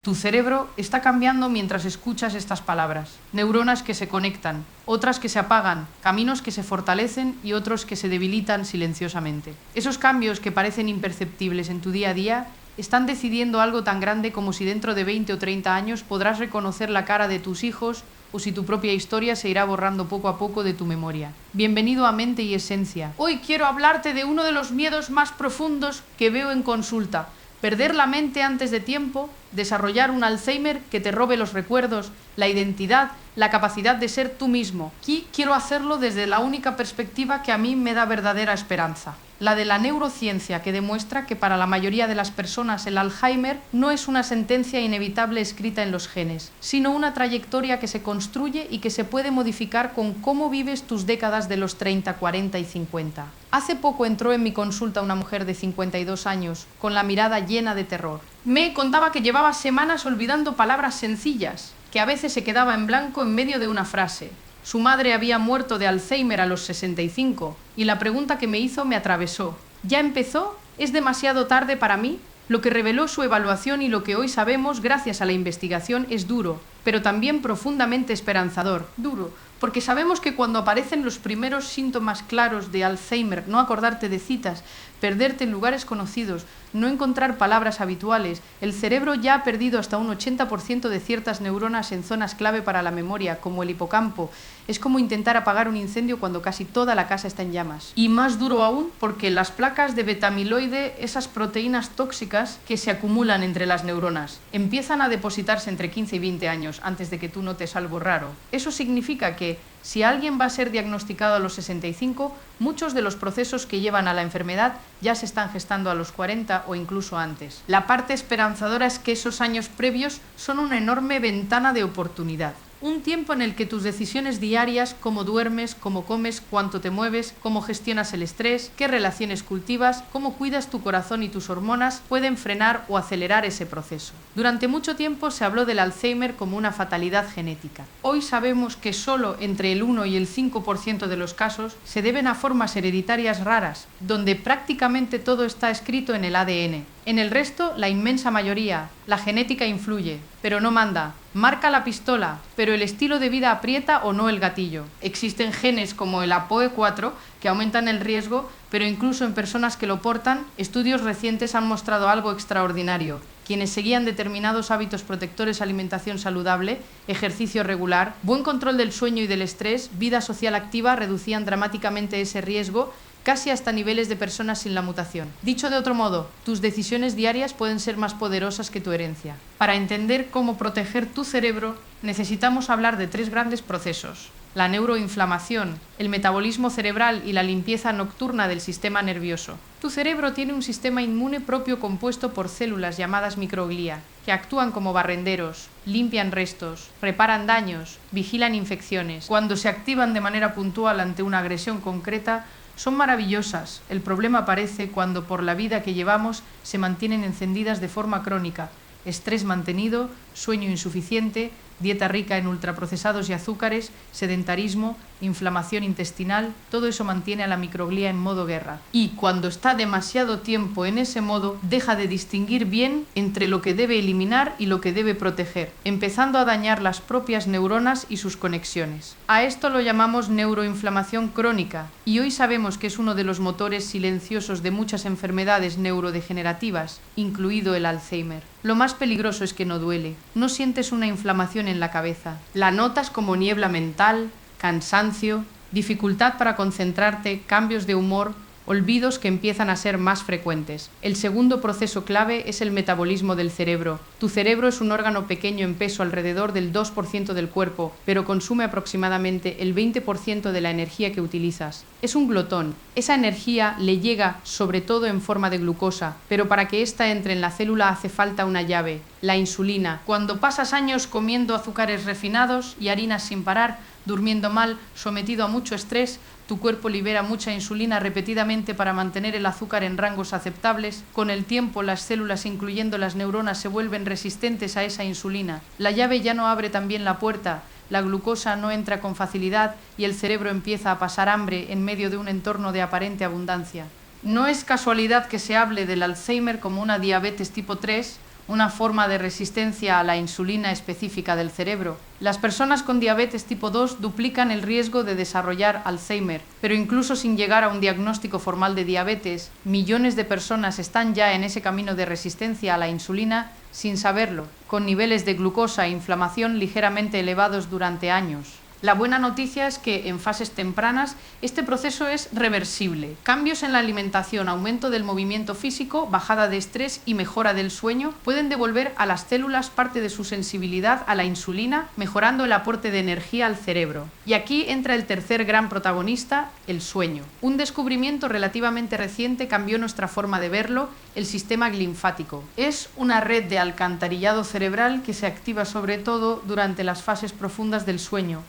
Tu cerebro está cambiando mientras escuchas estas palabras. Neuronas que se conectan, otras que se apagan, caminos que se fortalecen y otros que se debilitan silenciosamente. Esos cambios que parecen imperceptibles en tu día a día están decidiendo algo tan grande como si dentro de 20 o 30 años podrás reconocer la cara de tus hijos o si tu propia historia se irá borrando poco a poco de tu memoria. Bienvenido a Mente y Esencia. Hoy quiero hablarte de uno de los miedos más profundos que veo en consulta. Perder la mente antes de tiempo, desarrollar un Alzheimer que te robe los recuerdos, la identidad, la capacidad de ser tú mismo. Aquí quiero hacerlo desde la única perspectiva que a mí me da verdadera esperanza, la de la neurociencia, que demuestra que para la mayoría de las personas el Alzheimer no es una sentencia inevitable escrita en los genes, sino una trayectoria que se construye y que se puede modificar con cómo vives tus décadas de los 30, 40 y 50. Hace poco entró en mi consulta una mujer de 52 años, con la mirada llena de terror. Me contaba que llevaba semanas olvidando palabras sencillas, que a veces se quedaba en blanco en medio de una frase. Su madre había muerto de Alzheimer a los 65 y la pregunta que me hizo me atravesó. ¿Ya empezó? ¿Es demasiado tarde para mí? Lo que reveló su evaluación y lo que hoy sabemos gracias a la investigación es duro, pero también profundamente esperanzador. Duro, porque sabemos que cuando aparecen los primeros síntomas claros de Alzheimer, no acordarte de citas, perderte en lugares conocidos, no encontrar palabras habituales, el cerebro ya ha perdido hasta un 80% de ciertas neuronas en zonas clave para la memoria, como el hipocampo. Es como intentar apagar un incendio cuando casi toda la casa está en llamas. Y más duro aún porque las placas de beta-amiloide, esas proteínas tóxicas que se acumulan entre las neuronas, empiezan a depositarse entre 15 y 20 años antes de que tú notes algo raro. Eso significa que si alguien va a ser diagnosticado a los 65, muchos de los procesos que llevan a la enfermedad ya se están gestando a los 40 o incluso antes. La parte esperanzadora es que esos años previos son una enorme ventana de oportunidad. Un tiempo en el que tus decisiones diarias, cómo duermes, cómo comes, cuánto te mueves, cómo gestionas el estrés, qué relaciones cultivas, cómo cuidas tu corazón y tus hormonas, pueden frenar o acelerar ese proceso. Durante mucho tiempo se habló del Alzheimer como una fatalidad genética. Hoy sabemos que solo entre el 1 y el 5% de los casos se deben a formas hereditarias raras, donde prácticamente todo está escrito en el ADN. En el resto, la inmensa mayoría, la genética influye, pero no manda. Marca la pistola, pero el estilo de vida aprieta o no el gatillo. Existen genes como el APOE4 que aumentan el riesgo, pero incluso en personas que lo portan, estudios recientes han mostrado algo extraordinario. Quienes seguían determinados hábitos protectores, alimentación saludable, ejercicio regular, buen control del sueño y del estrés, vida social activa, reducían dramáticamente ese riesgo, casi hasta niveles de personas sin la mutación. Dicho de otro modo, tus decisiones diarias pueden ser más poderosas que tu herencia. Para entender cómo proteger tu cerebro, necesitamos hablar de 3 grandes procesos: la neuroinflamación, el metabolismo cerebral y la limpieza nocturna del sistema nervioso. Tu cerebro tiene un sistema inmune propio compuesto por células llamadas microglia, que actúan como barrenderos, limpian restos, reparan daños, vigilan infecciones. Cuando se activan de manera puntual ante una agresión concreta, son maravillosas. El problema aparece cuando por la vida que llevamos se mantienen encendidas de forma crónica. Estrés mantenido, sueño insuficiente, dieta rica en ultraprocesados y azúcares, sedentarismo, inflamación intestinal, todo eso mantiene a la microglia en modo guerra. Y cuando está demasiado tiempo en ese modo, deja de distinguir bien entre lo que debe eliminar y lo que debe proteger, empezando a dañar las propias neuronas y sus conexiones. A esto lo llamamos neuroinflamación crónica, y hoy sabemos que es uno de los motores silenciosos de muchas enfermedades neurodegenerativas, incluido el Alzheimer. Lo más peligroso es que no duele, no sientes una inflamación en la cabeza, la notas como niebla mental, cansancio, dificultad para concentrarte, cambios de humor, olvidos que empiezan a ser más frecuentes. El segundo proceso clave es el metabolismo del cerebro. Tu cerebro es un órgano pequeño en peso, alrededor del 2% del cuerpo, pero consume aproximadamente el 20% de la energía que utilizas. Es un glotón. Esa energía le llega sobre todo en forma de glucosa, pero para que ésta entre en la célula hace falta una llave, la insulina. Cuando pasas años comiendo azúcares refinados y harinas sin parar, durmiendo mal, sometido a mucho estrés, tu cuerpo libera mucha insulina repetidamente para mantener el azúcar en rangos aceptables. Con el tiempo, las células, incluyendo las neuronas, se vuelven resistentes a esa insulina. La llave ya no abre tan bien la puerta, la glucosa no entra con facilidad y el cerebro empieza a pasar hambre en medio de un entorno de aparente abundancia. No es casualidad que se hable del Alzheimer como una diabetes tipo 3, una forma de resistencia a la insulina específica del cerebro. Las personas con diabetes tipo 2 duplican el riesgo de desarrollar Alzheimer, pero incluso sin llegar a un diagnóstico formal de diabetes, millones de personas están ya en ese camino de resistencia a la insulina sin saberlo, con niveles de glucosa e inflamación ligeramente elevados durante años. La buena noticia es que en fases tempranas este proceso es reversible. Cambios en la alimentación, aumento del movimiento físico, bajada de estrés y mejora del sueño pueden devolver a las células parte de su sensibilidad a la insulina, mejorando el aporte de energía al cerebro. Y aquí entra el tercer gran protagonista, el sueño. Un descubrimiento relativamente reciente cambió nuestra forma de verlo, el sistema linfático. Es una red de alcantarillado cerebral que se activa sobre todo durante las fases profundas del sueño.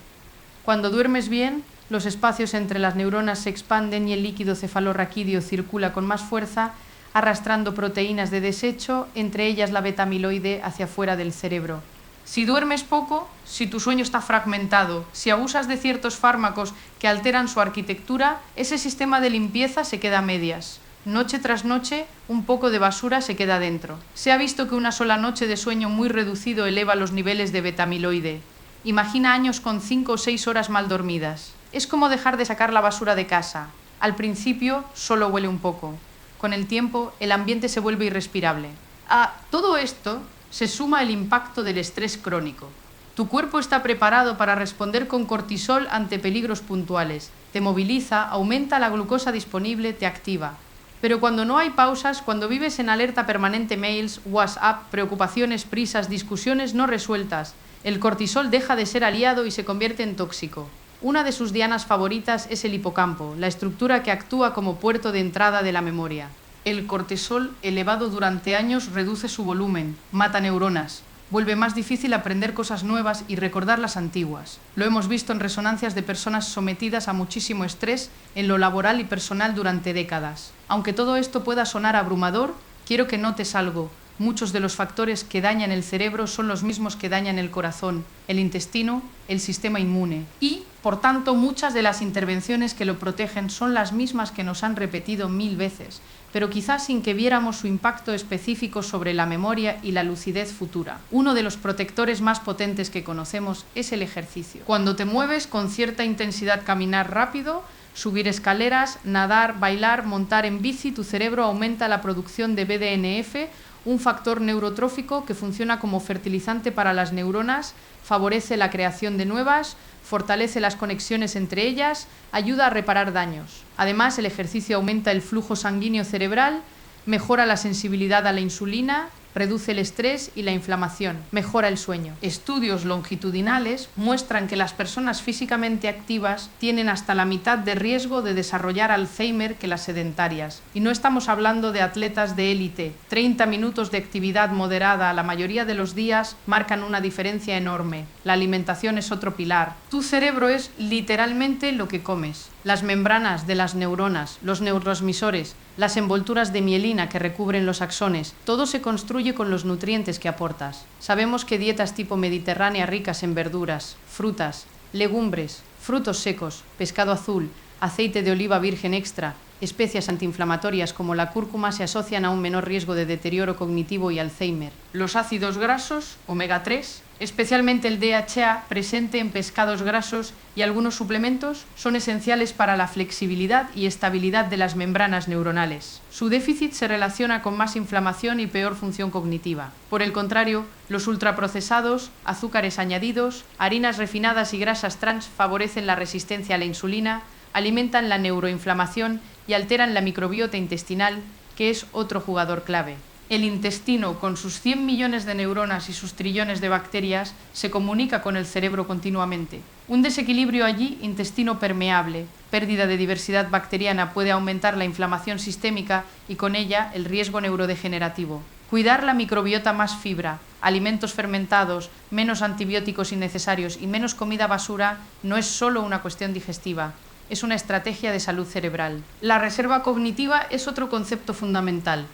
Cuando duermes bien, los espacios entre las neuronas se expanden y el líquido cefalorraquídeo circula con más fuerza, arrastrando proteínas de desecho, entre ellas la beta-amiloide, hacia fuera del cerebro. Si duermes poco, si tu sueño está fragmentado, si abusas de ciertos fármacos que alteran su arquitectura, ese sistema de limpieza se queda a medias. Noche tras noche, un poco de basura se queda dentro. Se ha visto que una sola noche de sueño muy reducido eleva los niveles de beta-amiloide. Imagina años con 5 o 6 horas mal dormidas. Es como dejar de sacar la basura de casa. Al principio solo huele un poco. Con el tiempo el ambiente se vuelve irrespirable. A todo esto se suma el impacto del estrés crónico. Tu cuerpo está preparado para responder con cortisol ante peligros puntuales. Te moviliza, aumenta la glucosa disponible, te activa. Pero cuando no hay pausas, cuando vives en alerta permanente, mails, WhatsApp, preocupaciones, prisas, discusiones no resueltas, el cortisol deja de ser aliado y se convierte en tóxico. Una de sus dianas favoritas es el hipocampo, la estructura que actúa como puerto de entrada de la memoria. El cortisol elevado durante años reduce su volumen, mata neuronas, vuelve más difícil aprender cosas nuevas y recordar las antiguas. Lo hemos visto en resonancias de personas sometidas a muchísimo estrés en lo laboral y personal durante décadas. Aunque todo esto pueda sonar abrumador, quiero que notes algo. Muchos de los factores que dañan el cerebro son los mismos que dañan el corazón, el intestino, el sistema inmune. Y, por tanto, muchas de las intervenciones que lo protegen son las mismas que nos han repetido 1000 veces, pero quizás sin que viéramos su impacto específico sobre la memoria y la lucidez futura. Uno de los protectores más potentes que conocemos es el ejercicio. Cuando te mueves con cierta intensidad, caminar rápido, subir escaleras, nadar, bailar, montar en bici, tu cerebro aumenta la producción de BDNF, un factor neurotrófico que funciona como fertilizante para las neuronas, favorece la creación de nuevas, fortalece las conexiones entre ellas, ayuda a reparar daños. Además, el ejercicio aumenta el flujo sanguíneo cerebral, mejora la sensibilidad a la insulina, reduce el estrés y la inflamación, mejora el sueño. Estudios longitudinales muestran que las personas físicamente activas tienen hasta la mitad de riesgo de desarrollar Alzheimer que las sedentarias. Y no estamos hablando de atletas de élite. 30 minutos de actividad moderada la mayoría de los días marcan una diferencia enorme. La alimentación es otro pilar. Tu cerebro es literalmente lo que comes. Las membranas de las neuronas, los neurotransmisores, las envolturas de mielina que recubren los axones, todo se construye con los nutrientes que aportas. Sabemos que dietas tipo mediterránea ricas en verduras, frutas, legumbres, frutos secos, pescado azul, aceite de oliva virgen extra, especias antiinflamatorias como la cúrcuma se asocian a un menor riesgo de deterioro cognitivo y Alzheimer. Los ácidos grasos, omega 3, especialmente el DHA presente en pescados grasos y algunos suplementos, son esenciales para la flexibilidad y estabilidad de las membranas neuronales. Su déficit se relaciona con más inflamación y peor función cognitiva. Por el contrario, los ultraprocesados, azúcares añadidos, harinas refinadas y grasas trans favorecen la resistencia a la insulina, alimentan la neuroinflamación y alteran la microbiota intestinal, que es otro jugador clave. El intestino, con sus 100 millones de neuronas y sus trillones de bacterias, se comunica con el cerebro continuamente. Un desequilibrio allí, intestino permeable, pérdida de diversidad bacteriana puede aumentar la inflamación sistémica y con ella el riesgo neurodegenerativo. Cuidar la microbiota, más fibra, alimentos fermentados, menos antibióticos innecesarios y menos comida basura no es solo una cuestión digestiva. Es una estrategia de salud cerebral. La reserva cognitiva es otro concepto fundamental.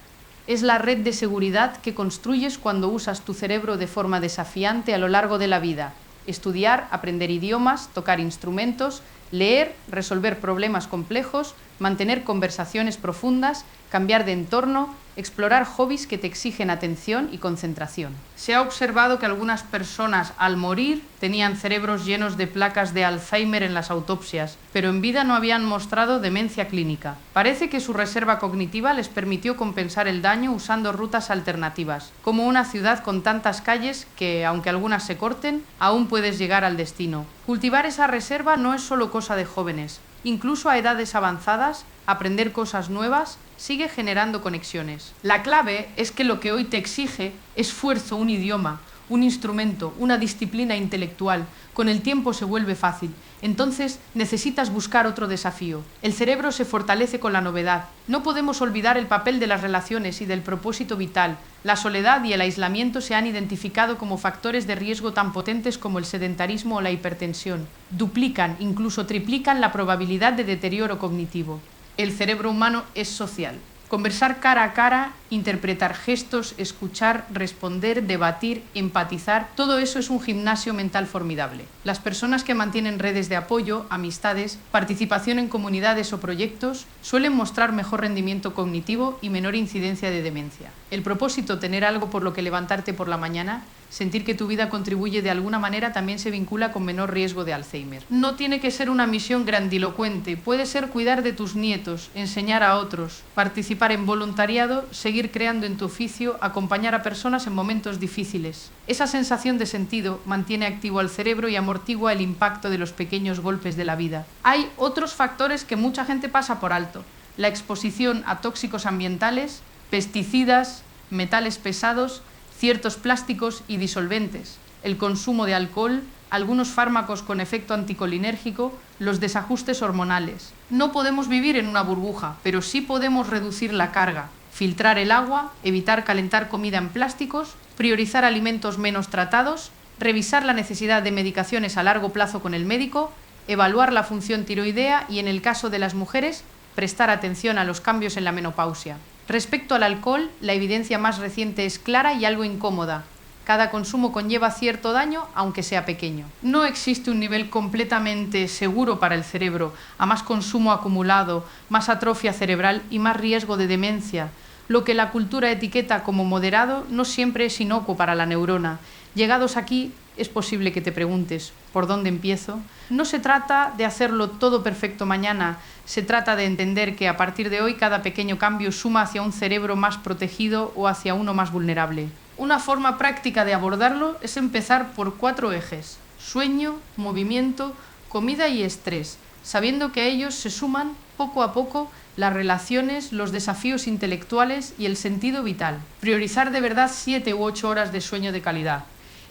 Es la red de seguridad que construyes cuando usas tu cerebro de forma desafiante a lo largo de la vida. Estudiar, aprender idiomas, tocar instrumentos, leer, resolver problemas complejos, mantener conversaciones profundas, cambiar de entorno, explorar hobbies que te exigen atención y concentración. Se ha observado que algunas personas al morir tenían cerebros llenos de placas de Alzheimer en las autopsias, pero en vida no habían mostrado demencia clínica. Parece que su reserva cognitiva les permitió compensar el daño usando rutas alternativas, como una ciudad con tantas calles que, aunque algunas se corten, aún puedes llegar al destino. Cultivar esa reserva no es solo cosa de jóvenes. Incluso a edades avanzadas, aprender cosas nuevas sigue generando conexiones. La clave es que lo que hoy te exige esfuerzo, un idioma, un instrumento, una disciplina intelectual, con el tiempo se vuelve fácil. Entonces necesitas buscar otro desafío. El cerebro se fortalece con la novedad. No podemos olvidar el papel de las relaciones y del propósito vital. La soledad y el aislamiento se han identificado como factores de riesgo tan potentes como el sedentarismo o la hipertensión. Duplican, incluso triplican la probabilidad de deterioro cognitivo. El cerebro humano es social. Conversar cara a cara, interpretar gestos, escuchar, responder, debatir, empatizar, todo eso es un gimnasio mental formidable. Las personas que mantienen redes de apoyo, amistades, participación en comunidades o proyectos suelen mostrar mejor rendimiento cognitivo y menor incidencia de demencia. El propósito, tener algo por lo que levantarte por la mañana, sentir que tu vida contribuye de alguna manera, también se vincula con menor riesgo de Alzheimer. No tiene que ser una misión grandilocuente, puede ser cuidar de tus nietos, enseñar a otros, participar en voluntariado, seguir creando en tu oficio, acompañar a personas en momentos difíciles. Esa sensación de sentido mantiene activo al cerebro y amortigua el impacto de los pequeños golpes de la vida. Hay otros factores que mucha gente pasa por alto: la exposición a tóxicos ambientales, pesticidas, metales pesados, ciertos plásticos y disolventes, el consumo de alcohol, algunos fármacos con efecto anticolinérgico, los desajustes hormonales. No podemos vivir en una burbuja, pero sí podemos reducir la carga, filtrar el agua, evitar calentar comida en plásticos, priorizar alimentos menos tratados, revisar la necesidad de medicaciones a largo plazo con el médico, evaluar la función tiroidea y, en el caso de las mujeres, prestar atención a los cambios en la menopausia. Respecto al alcohol, la evidencia más reciente es clara y algo incómoda. Cada consumo conlleva cierto daño, aunque sea pequeño. No existe un nivel completamente seguro para el cerebro. A más consumo acumulado, más atrofia cerebral y más riesgo de demencia. Lo que la cultura etiqueta como moderado no siempre es inocuo para la neurona. Llegados aquí, es posible que te preguntes, ¿por dónde empiezo? No se trata de hacerlo todo perfecto mañana, se trata de entender que a partir de hoy cada pequeño cambio suma hacia un cerebro más protegido o hacia uno más vulnerable. Una forma práctica de abordarlo es empezar por 4 ejes: sueño, movimiento, comida y estrés, sabiendo que a ellos se suman poco a poco las relaciones, los desafíos intelectuales y el sentido vital. Priorizar de verdad 7 u 8 horas de sueño de calidad.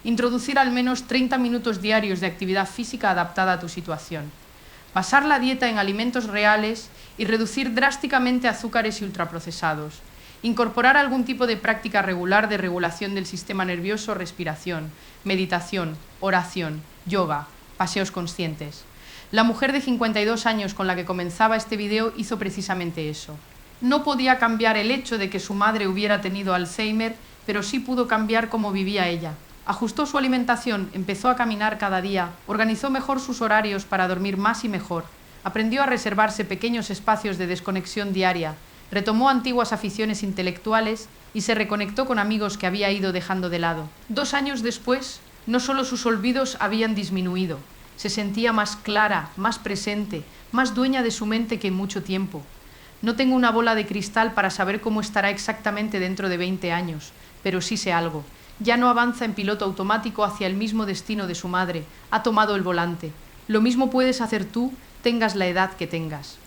Introducir al menos 30 minutos diarios de actividad física adaptada a tu situación. Basar la dieta en alimentos reales y reducir drásticamente azúcares y ultraprocesados. Incorporar algún tipo de práctica regular de regulación del sistema nervioso, respiración, meditación, oración, yoga, paseos conscientes. La mujer de 52 años con la que comenzaba este video hizo precisamente eso. No podía cambiar el hecho de que su madre hubiera tenido Alzheimer, pero sí pudo cambiar cómo vivía ella. Ajustó su alimentación, empezó a caminar cada día, organizó mejor sus horarios para dormir más y mejor, aprendió a reservarse pequeños espacios de desconexión diaria, retomó antiguas aficiones intelectuales y se reconectó con amigos que había ido dejando de lado. 2 años después, no solo sus olvidos habían disminuido, se sentía más clara, más presente, más dueña de su mente que en mucho tiempo. No tengo una bola de cristal para saber cómo estará exactamente dentro de 20 años, pero sí sé algo. Ya no avanza en piloto automático hacia el mismo destino de su madre, ha tomado el volante. Lo mismo puedes hacer tú, tengas la edad que tengas.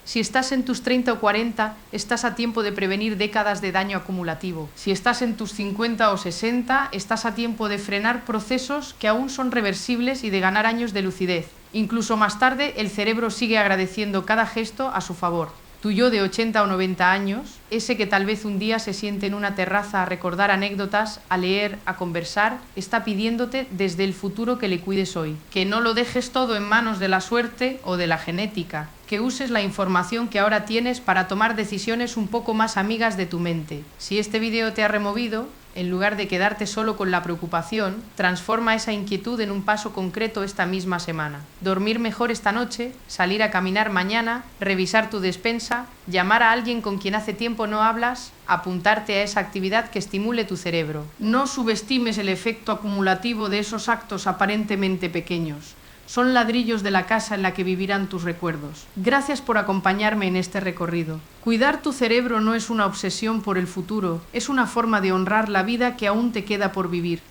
Si estás en tus 30 o 40, estás a tiempo de prevenir décadas de daño acumulativo. Si estás en tus 50 o 60, estás a tiempo de frenar procesos que aún son reversibles y de ganar años de lucidez. Incluso más tarde, el cerebro sigue agradeciendo cada gesto a su favor. Tu yo de 80 o 90 años, ese que tal vez un día se siente en una terraza a recordar anécdotas, a leer, a conversar, está pidiéndote desde el futuro que le cuides hoy. Que no lo dejes todo en manos de la suerte o de la genética. Que uses la información que ahora tienes para tomar decisiones un poco más amigas de tu mente. Si este vídeo te ha removido, En lugar de quedarte solo con la preocupación, transforma esa inquietud en un paso concreto esta misma semana. Dormir mejor esta noche, salir a caminar mañana, revisar tu despensa, llamar a alguien con quien hace tiempo no hablas, apuntarte a esa actividad que estimule tu cerebro. No subestimes el efecto acumulativo de esos actos aparentemente pequeños. Son ladrillos de la casa en la que vivirán tus recuerdos. Gracias por acompañarme en este recorrido. Cuidar tu cerebro no es una obsesión por el futuro, es una forma de honrar la vida que aún te queda por vivir.